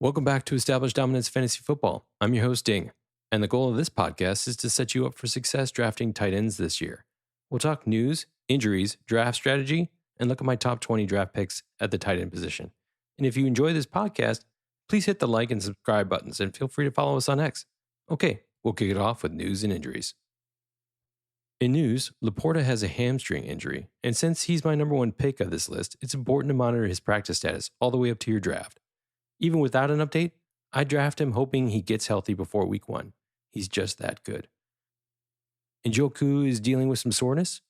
Welcome back to Established Dominance Fantasy Football. I'm your host, Ding, and the goal of this podcast is to set you up for success drafting tight ends this year. We'll talk news, injuries, draft strategy, and look at my top 20 draft picks at the tight end position. And if you enjoy this podcast, please hit the like and subscribe buttons and feel free to follow us on X. Okay, we'll kick it off with news and injuries. In news, Laporta has a hamstring injury, and since he's my number one pick of this list, it's important to monitor his practice status all the way up to your draft. Even without an update, I draft him hoping he gets healthy before week 1. He's just that good. Njoku is dealing with some soreness.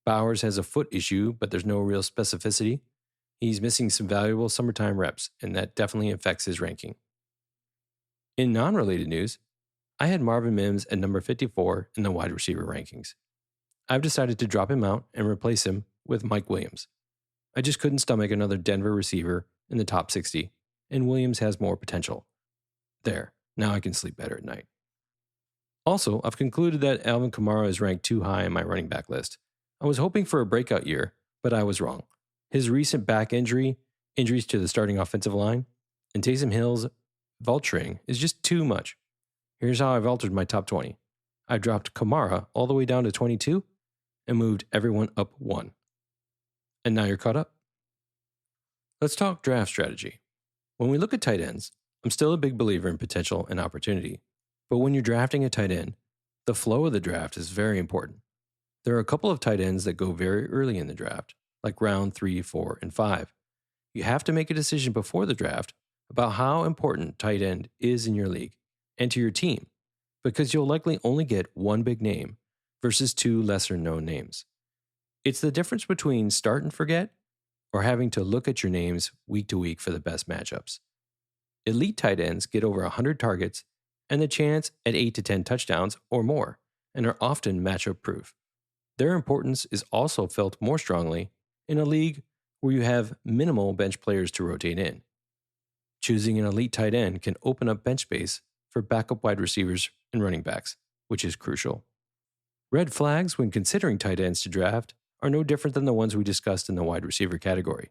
Bowers has a foot issue, but there's no real specificity. He's missing some valuable summertime reps, and that definitely affects his ranking. In non-related news, I had Marvin Mims at number 54 in the wide receiver rankings. I've decided to drop him out and replace him with Mike Williams. I just couldn't stomach another Denver receiver in the top 60, and Williams has more potential. There, now I can sleep better at night. Also, I've concluded that Alvin Kamara is ranked too high in my running back list. I was hoping for a breakout year, but I was wrong. His recent back injuries to the starting offensive line, and Taysom Hill's vulturing is just too much. Here's how I've altered my top 20. I dropped Kamara all the way down to 22 and moved everyone up 1. And now you're caught up. Let's talk draft strategy. When we look at tight ends, I'm still a big believer in potential and opportunity. But when you're drafting a tight end, the flow of the draft is very important. There are a couple of tight ends that go very early in the draft, like round 3, 4, and 5. You have to make a decision before the draft about how important tight end is in your league and to your team, because you'll likely only get one big name versus 2 lesser known names. It's the difference between start and forget or having to look at your names week to week for the best matchups. Elite tight ends get over 100 targets and the chance at 8 to 10 touchdowns or more, and are often matchup proof. Their importance is also felt more strongly in a league where you have minimal bench players to rotate in. Choosing an elite tight end can open up bench space for backup wide receivers and running backs, which is crucial. Red flags when considering tight ends to draft are no different than the ones we discussed in the wide receiver category.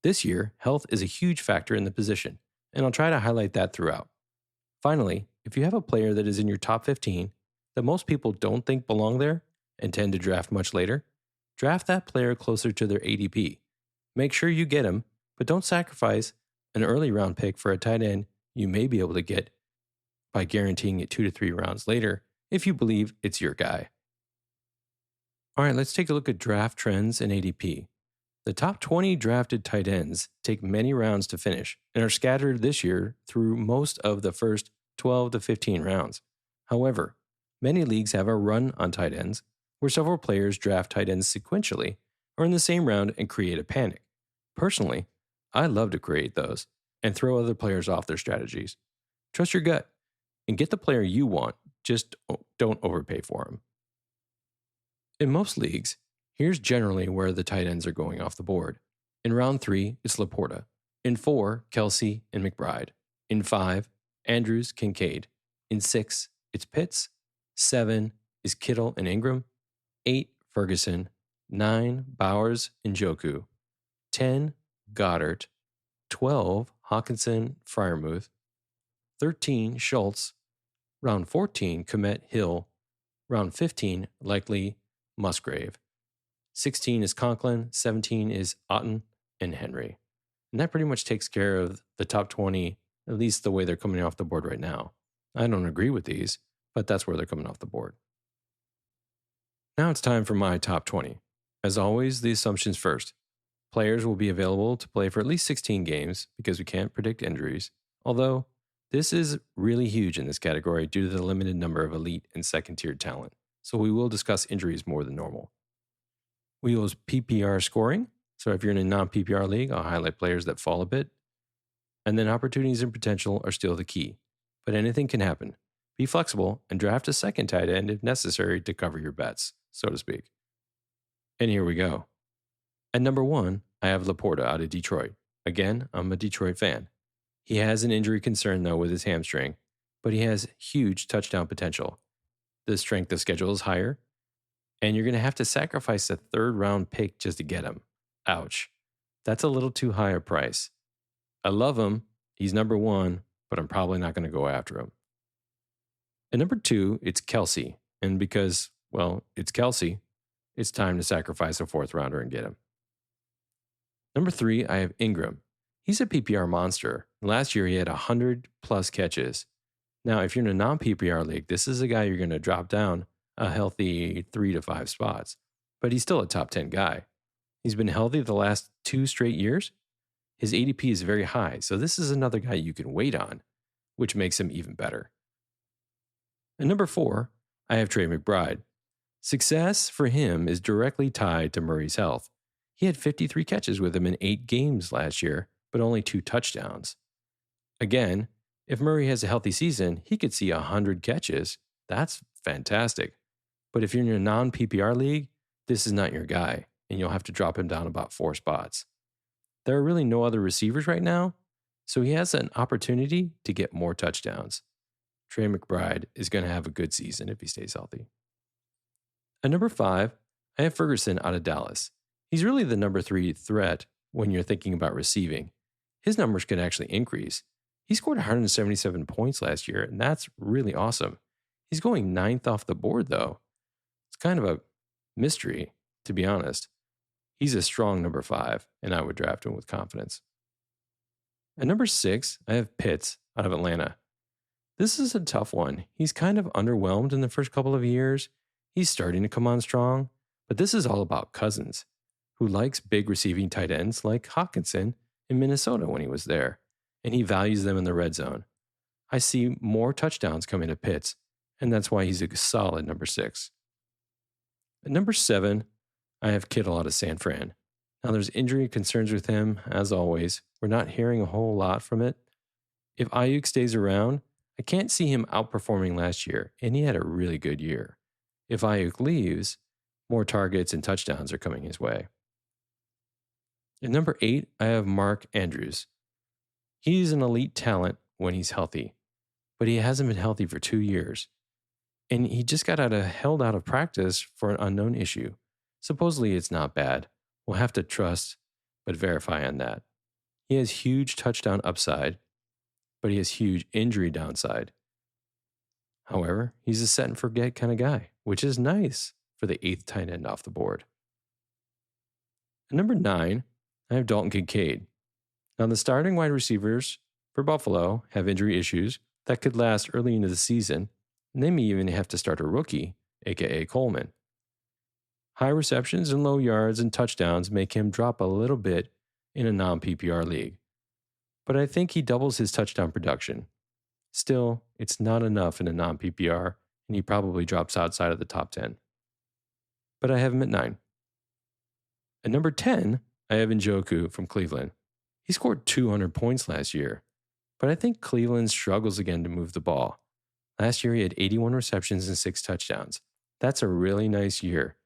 This year, health is a huge factor in the position, and I'll try to highlight that throughout. Finally, if you have a player that is in your top 15 that most people don't think belong there and tend to draft much later, draft that player closer to their ADP. Make sure you get him, but don't sacrifice an early round pick for a tight end you may be able to get by guaranteeing it 2 to 3 rounds later if you believe it's your guy. All right, let's take a look at draft trends and ADP. The top 20 drafted tight ends take many rounds to finish and are scattered this year through most of the first 12 to 15 rounds. However, many leagues have a run on tight ends where several players draft tight ends sequentially or in the same round and create a panic. Personally, I love to create those and throw other players off their strategies. Trust your gut and get the player you want, just don't overpay for him. In most leagues, here's generally where the tight ends are going off the board. In round 3, it's Laporta. In 4, Kelsey and McBride. In 5, Andrews, Kincaid. In 6, it's Pitts. 7 is Kittle and Ingram. 8, Ferguson. 9, Bowers and Njoku. 10, Goddard. 12, Hawkinson, Freiermuth. 13, Schultz. Round 14, Kmet, Hill. Round 15, likely Musgrave. 16 is Conklin, 17 is Otten, and Henry. And that pretty much takes care of the top 20, at least the way they're coming off the board right now. I don't agree with these, but that's where they're coming off the board. Now it's time for my top 20. As always, the assumptions first. Players will be available to play for at least 16 games because we can't predict injuries, although this is really huge in this category due to the limited number of elite and second-tier talent, so we will discuss injuries more than normal. We use PPR scoring, so if you're in a non-PPR league, I'll highlight players that fall a bit. And then opportunities and potential are still the key, but anything can happen. Be flexible and draft a second tight end if necessary to cover your bets, so to speak. And here we go. At number 1, I have Laporta out of Detroit. Again, I'm a Detroit fan. He has an injury concern though with his hamstring, but he has huge touchdown potential. The strength of schedule is higher, and you're going to have to sacrifice a 3rd round pick just to get him. Ouch. That's a little too high a price. I love him, He's number one, but I'm probably not going to go after him. At number 2, it's Kelsey. And because, well, it's Kelsey, it's time to sacrifice a fourth rounder and get him. Number 3, I have Ingram. He's a PPR monster. Last year, he had 100 plus catches. Now, if you're in a non PPR league, this is a guy you're going to drop down a healthy 3 to 5 spots, but he's still a top 10 guy. He's been healthy the last 2 straight years. His ADP is very high, so this is another guy you can wait on, which makes him even better. At number 4, I have Trey McBride. Success for him is directly tied to Murray's health. He had 53 catches with him in 8 games last year, but only 2 touchdowns. Again, if Murray has a healthy season, he could see 100 catches. That's fantastic. But if you're in a non-PPR league, this is not your guy, and you'll have to drop him down about 4 spots. There are really no other receivers right now, so he has an opportunity to get more touchdowns. Trey McBride is going to have a good season if he stays healthy. At number 5, I have Ferguson out of Dallas. He's really the number 3 threat when you're thinking about receiving. His numbers could actually increase. He scored 177 points last year, and that's really awesome. He's going 9th off the board, though. It's kind of a mystery, to be honest. He's a strong number 5, and I would draft him with confidence. At number 6, I have Pitts out of Atlanta. This is a tough one. He's kind of underwhelmed in the first couple of years. He's starting to come on strong, but this is all about Cousins, who likes big receiving tight ends like Hockenson in Minnesota when he was there, and he values them in the red zone. I see more touchdowns coming to Pitts, and that's why he's a solid number 6. At number 7, I have Kittle out of San Fran. Now, there's injury concerns with him, as always. We're not hearing a whole lot from it. If Ayuk stays around, I can't see him outperforming last year, and he had a really good year. If Ayuk leaves, more targets and touchdowns are coming his way. At number 8, I have Mark Andrews. He's an elite talent when he's healthy, but he hasn't been healthy for 2 years. And he just got held out of practice for an unknown issue. Supposedly it's not bad. We'll have to trust but verify on that. He has huge touchdown upside, but he has huge injury downside. However, he's a set and forget kind of guy, which is nice for the 8th tight end off the board. At number 9, I have Dalton Kincaid. Now, the starting wide receivers for Buffalo have injury issues that could last early into the season, and they may even have to start a rookie, aka Coleman. High receptions and low yards and touchdowns make him drop a little bit in a non-PPR league, but I think he doubles his touchdown production. Still, it's not enough in a non-PPR, and he probably drops outside of the top 10. But I have him at 9. At number 10, I have Njoku from Cleveland. He scored 200 points last year, but I think Cleveland struggles again to move the ball. Last year, he had 81 receptions and 6 touchdowns. That's a really nice year,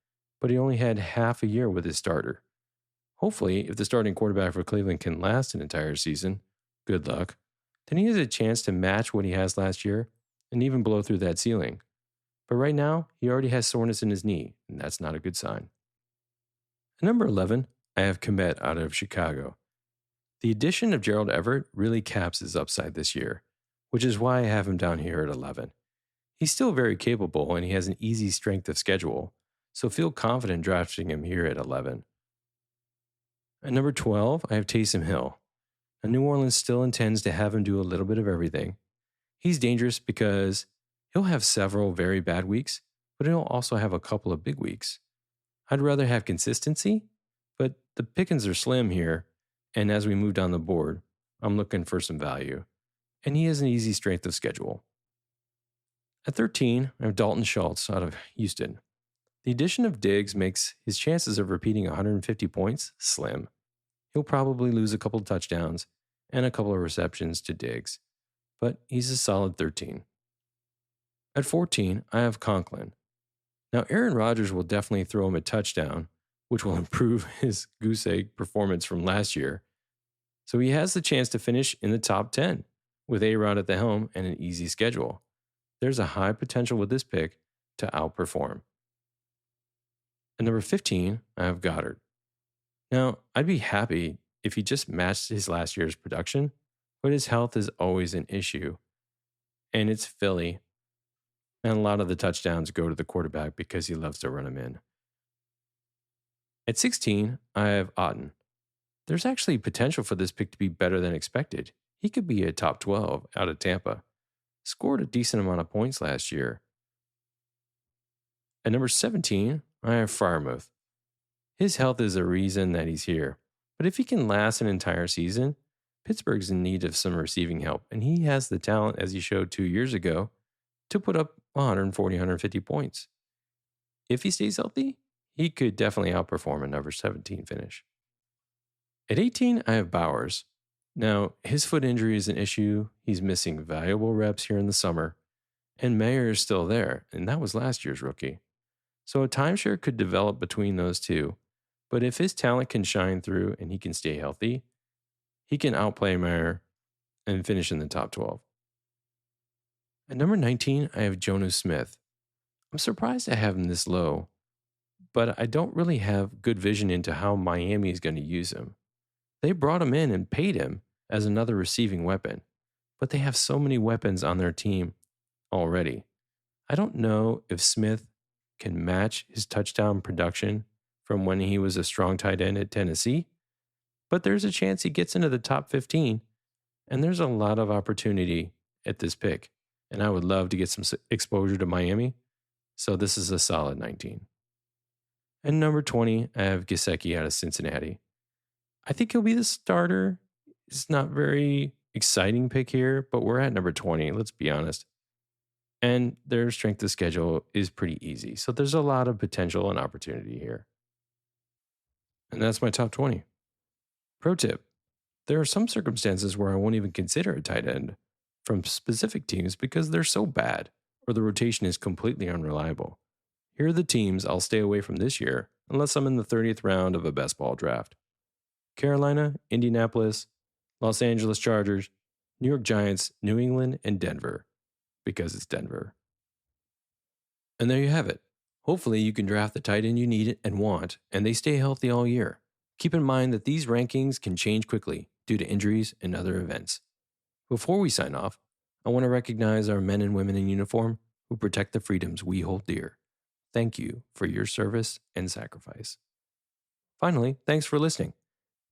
but he only had half a year with his starter. Hopefully, if the starting quarterback for Cleveland can last an entire season, good luck, then he has a chance to match what he has last year and even blow through that ceiling. But right now, he already has soreness in his knee, and that's not a good sign. At number 11, I have Kmet out of Chicago. The addition of Gerald Everett really caps his upside this year, which is why I have him down here at 11. He's still very capable, and he has an easy strength of schedule, so feel confident drafting him here at 11. At number 12, I have Taysom Hill. Now, New Orleans still intends to have him do a little bit of everything. He's dangerous because he'll have several very bad weeks, but he'll also have a couple of big weeks. I'd rather have consistency, but the pickings are slim here, and as we move down the board, I'm looking for some value. And he has an easy strength of schedule. At 13, I have Dalton Schultz out of Houston. The addition of Diggs makes his chances of repeating 150 points slim. He'll probably lose a couple of touchdowns and a couple of receptions to Diggs, but he's a solid 13. At 14, I have Conklin. Now, Aaron Rodgers will definitely throw him a touchdown, which will improve his goose egg performance from last year. So he has the chance to finish in the top 10 with A-Rod at the helm and an easy schedule. There's a high potential with this pick to outperform. At number 15, I have Goddard. Now, I'd be happy if he just matched his last year's production, but his health is always an issue. And it's Philly. And a lot of the touchdowns go to the quarterback because he loves to run them in. At 16, I have Otten. There's actually potential for this pick to be better than expected. He could be a top 12 out of Tampa. Scored a decent amount of points last year. At number 17, I have Freiermuth. His health is a reason that he's here. But if he can last an entire season, Pittsburgh's in need of some receiving help, and he has the talent, as he showed 2 years ago, to put up 140, 150 points. If he stays healthy, he could definitely outperform a number 17 finish. At 18, I have Bowers. Now, his foot injury is an issue. He's missing valuable reps here in the summer, and Mayer is still there, and that was last year's rookie. So a timeshare could develop between those two, but if his talent can shine through and he can stay healthy, he can outplay Mayer and finish in the top 12. At number 19, I have Jonnu Smith. I'm surprised I have him this low, but I don't really have good vision into how Miami is going to use him. They brought him in and paid him as another receiving weapon, but they have so many weapons on their team already. I don't know if Smith can match his touchdown production from when he was a strong tight end at Tennessee, but there's a chance he gets into the top 15, and there's a lot of opportunity at this pick, and I would love to get some exposure to Miami, so this is a solid 19. And number 20, I have Gesicki out of Cincinnati. I think he'll be the starter. It's not very exciting pick here, but we're at number 20, let's be honest. And their strength of schedule is pretty easy. So there's a lot of potential and opportunity here. And that's my top 20. Pro tip: there are some circumstances where I won't even consider a tight end from specific teams because they're so bad or the rotation is completely unreliable. Here are the teams I'll stay away from this year unless I'm in the 30th round of a best ball draft: Carolina, Indianapolis, Los Angeles Chargers, New York Giants, New England, and Denver, because it's Denver. And there you have it. Hopefully you can draft the tight end you need and want, and they stay healthy all year. Keep in mind that these rankings can change quickly due to injuries and other events. Before we sign off, I want to recognize our men and women in uniform who protect the freedoms we hold dear. Thank you for your service and sacrifice. Finally, thanks for listening.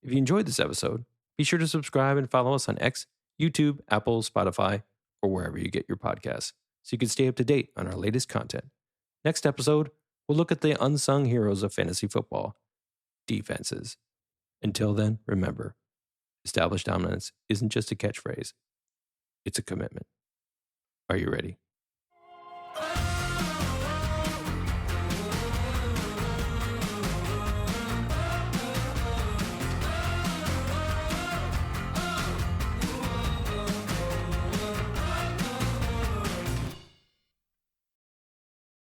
If you enjoyed this episode, be sure to subscribe and follow us on X, YouTube, Apple, Spotify, or wherever you get your podcasts, so you can stay up to date on our latest content. Next episode, we'll look at the unsung heroes of fantasy football: defenses. Until then, remember, established dominance isn't just a catchphrase, it's a commitment. Are you ready?